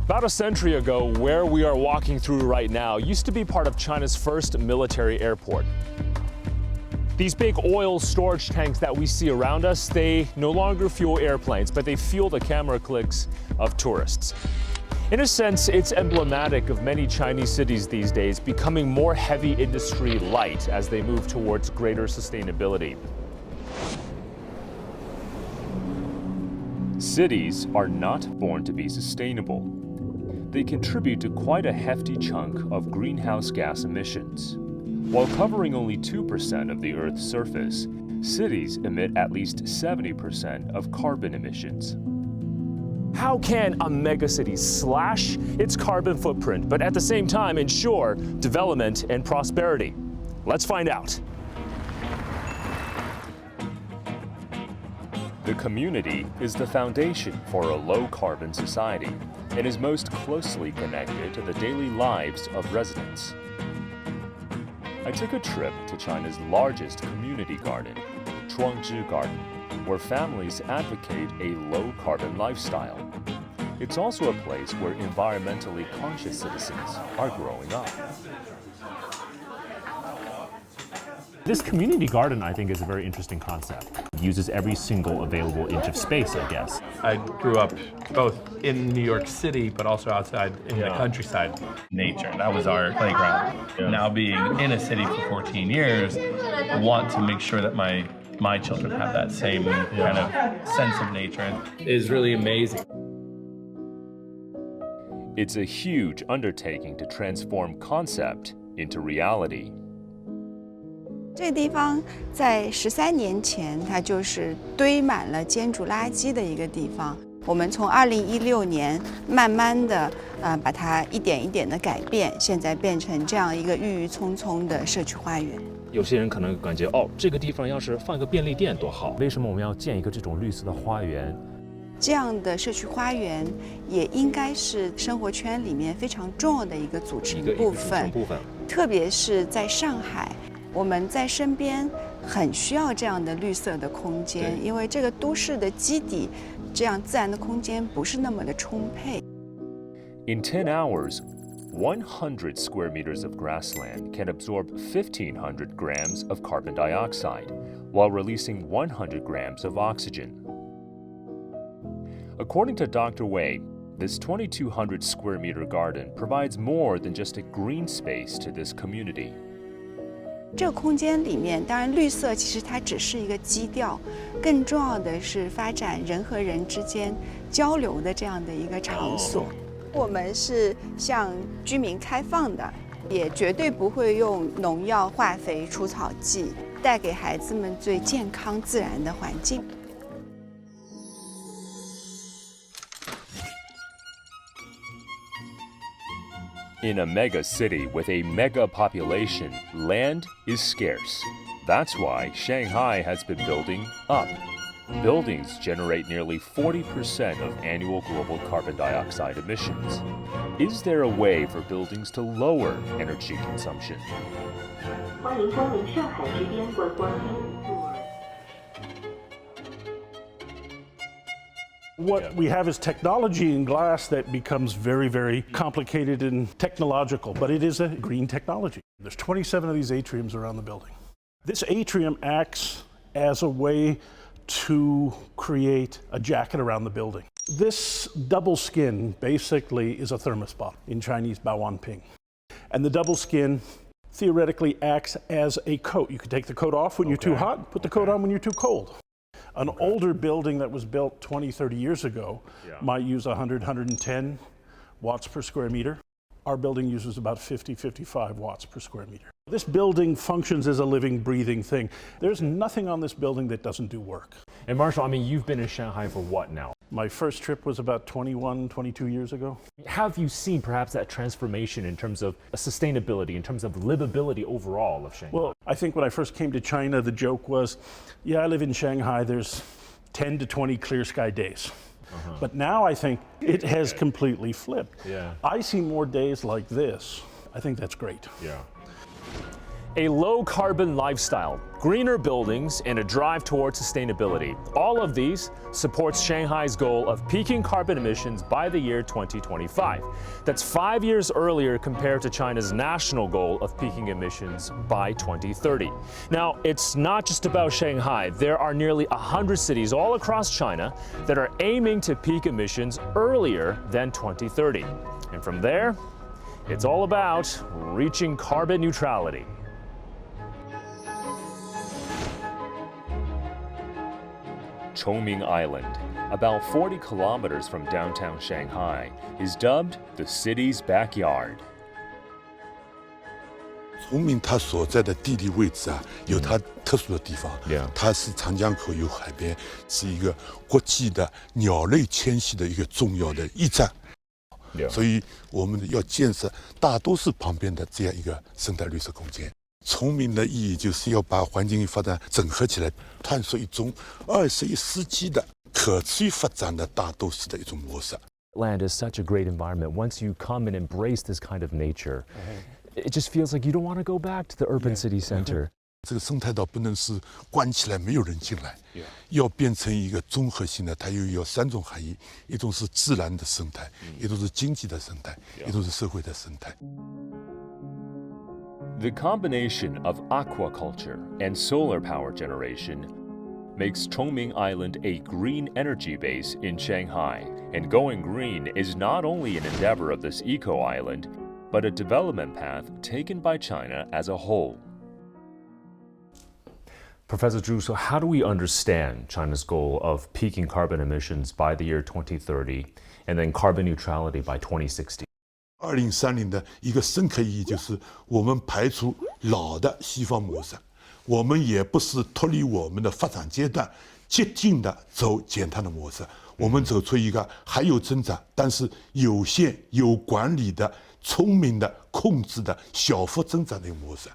About a century ago, where we are walking through right now used to be part of China's first military airport. These big oil storage tanks that we see around us, they no longer fuel airplanes, but they fuel the camera clicks of tourists. In a sense, it's emblematic of many Chinese cities these days becoming more heavy industry light as they move towards greater sustainability. Cities are not born to be sustainable. They contribute to quite a hefty chunk of greenhouse gas emissions. While covering only 2% of the Earth's surface, cities emit at least 70% of carbon emissions. How can a megacity slash its carbon footprint, but at the same time ensure development and prosperity? Let's find out. The community is the foundation for a low-carbon society and is most closely connected to the daily lives of residents. I took a trip to China's largest community garden, Zhuangzhi Garden, where families advocate a low-carbon lifestyle. It's also a place where environmentally conscious citizens are growing up. This community garden, I think, is a very interesting concept. It uses every single available inch of space, I guess. I grew up both in New York City, but also outside in the countryside. Nature, that was our playground. Now being in a city for 14 years, I want to make sure that my children have that same kind of sense of nature. It is really amazing. It's a huge undertaking to transform concept into reality. 这个地方在13年前，它就是堆满了建筑垃圾的一个地方。我们从2016年慢慢的把它一点一点的改变，现在变成这样一个郁郁葱葱的社区花园。有些人可能感觉，哦，这个地方要是放一个便利店多好。为什么我们要建一个这种绿色的花园？这样的社区花园也应该是生活圈里面非常重要的一个组成部分。特别是在上海。 我们在身边很需要这样的绿色的空间，因为这个都市的基底，这样自然的空间不是那么的充沛。In 10 hours, 100 square meters of grassland can absorb 1,500 grams of carbon dioxide, while releasing 100 grams of oxygen. According to Dr. Wang, this 2,200 square meter garden provides more than just a green space to this community. 这个空间里面，当然绿色其实它只是一个基调，更重要的是发展人和人之间交流的这样的一个场所。我们是向居民开放的，也绝对不会用农药、化肥、除草剂，带给孩子们最健康自然的环境。 In a mega city with a mega population, land is scarce. That's why Shanghai has been building up. Buildings generate nearly 40% of annual global carbon dioxide emissions. Is there a way for buildings to lower energy consumption? 欢迎光临上海之边观光厅。 What we have is technology in glass that becomes very, very complicated and technological, but it is a green technology. There's 27 of these atriums around the building. This atrium acts as a way to create a jacket around the building. This double skin basically is a thermos bottle, in Chinese baoan ping. And the double skin theoretically acts as a coat. You can take the coat off when you're too hot, put the coat on when you're too cold. An older building that was built 20, 30 years ago might use 100, 110 watts per square meter. Our building uses about 50, 55 watts per square meter. This building functions as a living, breathing thing. There's nothing on this building that doesn't do work. And Marshall, I mean, you've been in Shanghai for what now? My first trip was about 21, 22 years ago. Have you seen perhaps that transformation in terms of sustainability, in terms of livability overall of Shanghai? Well, I think when I first came to China, the joke was, yeah, I live in Shanghai, there's 10 to 20 clear sky days. But now I think it has completely flipped. Yeah. I see more days like this. I think that's great. Yeah. A low carbon lifestyle, greener buildings, and a drive toward sustainability. All of these supports Shanghai's goal of peaking carbon emissions by the year 2025. That's 5 years earlier compared to China's national goal of peaking emissions by 2030. Now, it's not just about Shanghai. There are nearly 100 cities all across China that are aiming to peak emissions earlier than 2030. And from there, it's all about reaching carbon neutrality. Chongming Island, about 40 kilometers from downtown Shanghai, is dubbed the city's backyard. 崇明它所在的地理位置啊，有它特殊的地方。它是长江口有海边，是一个国际的鸟类迁徙的一个重要的驿站。所以我们要建设大都市旁边的这样一个生态绿色空间。崇明的意义就是要把环境发展整合起来，探索一种21世纪的可持续发展的大都市的一种模式。Land is such a great environment. Once you come and embrace this kind of nature, it just feels like you don't want to go back to the urban city center. 这个生态岛不能是关起来没有人进来，要变成一个综合性的，它又有3种含义：一种是自然的生态，一种是经济的生态，一种是社会的生态。The combination of aquaculture and solar power generation makes Chongming Island a green energy base in Shanghai. And going green is not only an endeavor of this eco-island, but a development path taken by China as a whole. Professor Zhu, so how do we understand China's goal of peaking carbon emissions by the year 2030 and then carbon neutrality by 2060? 2030的一个深刻意义就是，我们排除老的西方模式，我们也不是脱离我们的发展阶段，激进的走减碳的模式，我们走出一个还有增长，但是有限、有管理的、聪明的、控制的小幅增长的一个模式。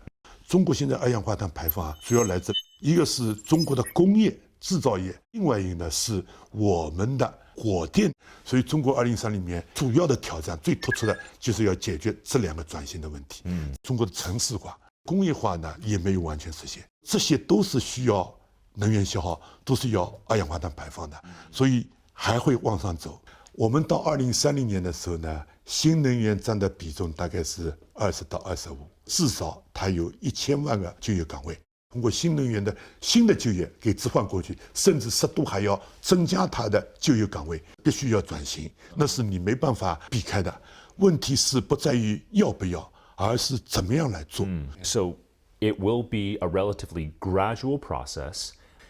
中国现在二氧化碳排放啊，主要来自一个是中国的工业制造业，另外一个呢是我们的火电。所以中国2030里面主要的挑战最突出的就是要解决这2个转型的问题。中国的城市化、工业化呢也没有完全实现，这些都是需要能源消耗，都是要二氧化碳排放的，所以还会往上走。我们到2030年的时候呢，新能源占的比重大概是20到25%，至少它有1000万个就业岗位。通过新能源的新的就业给置换过去，甚至适度还要增加它的就业岗位，必须要转型，那是你没办法避开的。问题是不在于要不要，而是怎么样来做。So it will be a relatively gradual process,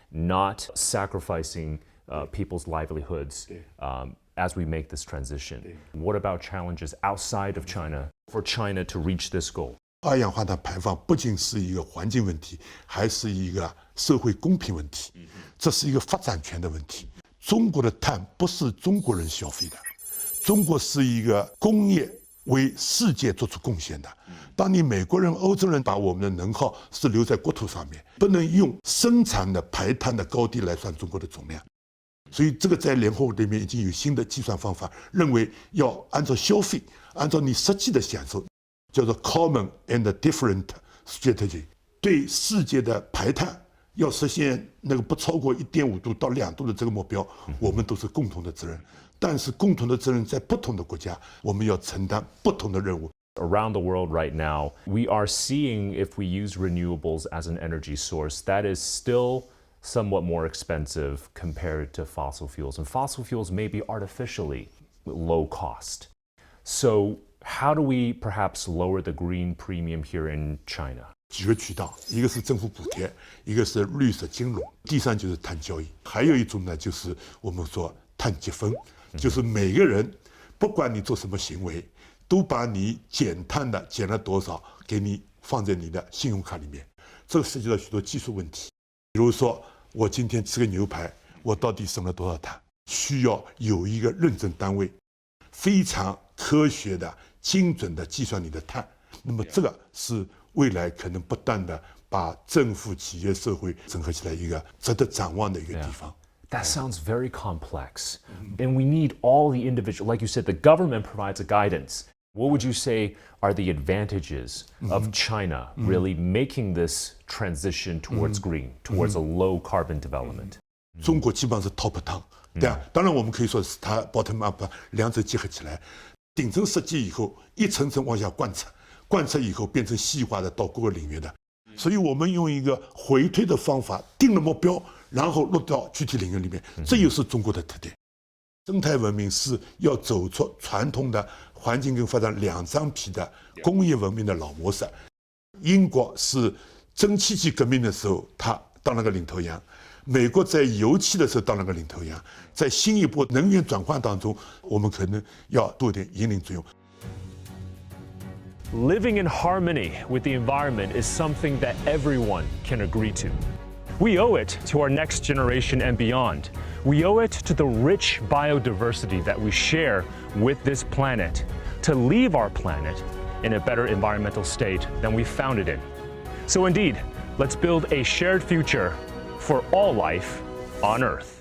not sacrificing people's livelihoods as we make this transition. What about challenges outside of China for China to reach this goal? 二氧化碳排放不仅是一个环境问题，还是一个社会公平问题，这是一个发展权的问题。中国的碳不是中国人消费的，中国是一个工业为世界做出贡献的。当你美国人、欧洲人把我们的能耗是留在国土上面，不能用生产的排碳的高低来算中国的总量。所以这个在联合国里面已经有新的计算方法，认为要按照消费，按照你实际的享受。叫做 common and different strategy， 对世界的排碳要实现那个不超过1.5度到2度的这个目标，我们都是共同的责任。但是共同的责任在不同的国家，我们要承担不同的任务。Around the world right now, we are seeing if we use renewables as an energy source, that is still somewhat more expensive compared to fossil fuels. And fossil fuels may be artificially low cost. So how do we perhaps lower the green premium here in China? 几个渠道，一个是政府补贴，一个是绿色金融，第三就是碳交易，还有一种呢就是我们说碳积分，就是每个人不管你做什么行为，都把你减碳的减了多少给你放在你的信用卡里面。这个涉及到许多技术问题，比如说我今天吃个牛排，我到底省了多少碳？需要有一个认证单位，非常科学的、精准的计算你的碳。那么这个是未来可能不断的把政府、企业、社会整合起来一个值得展望的一个地方。That sounds very complex. And we need all the individual, like you said, the government provides a guidance. What would you say are the advantages of China really making this transition towards green, towards a low carbon development? 中国基本上是 top down，对啊，当然我们可以说是它 bottom up， 两者结合起来，顶层设计以后一层层往下贯彻，贯彻以后变成细化的到各个领域的。所以我们用一个回推的方法定了目标，然后落到具体领域里面，这又是中国的特点。生态文明是要走出传统的环境跟发展两张皮的工业文明的老模式。英国是蒸汽机革命的时候，它当了个领头羊；美国在油气的时候当了个领头羊。在新一波能源转换当中，我们可能要多点引领作用。Living in harmony with the environment is something that everyone can agree to. We owe it to our next generation and beyond. We owe it to the rich biodiversity that we share with this planet to leave our planet in a better environmental state than we found it in. So indeed, let's build a shared future for all life on Earth.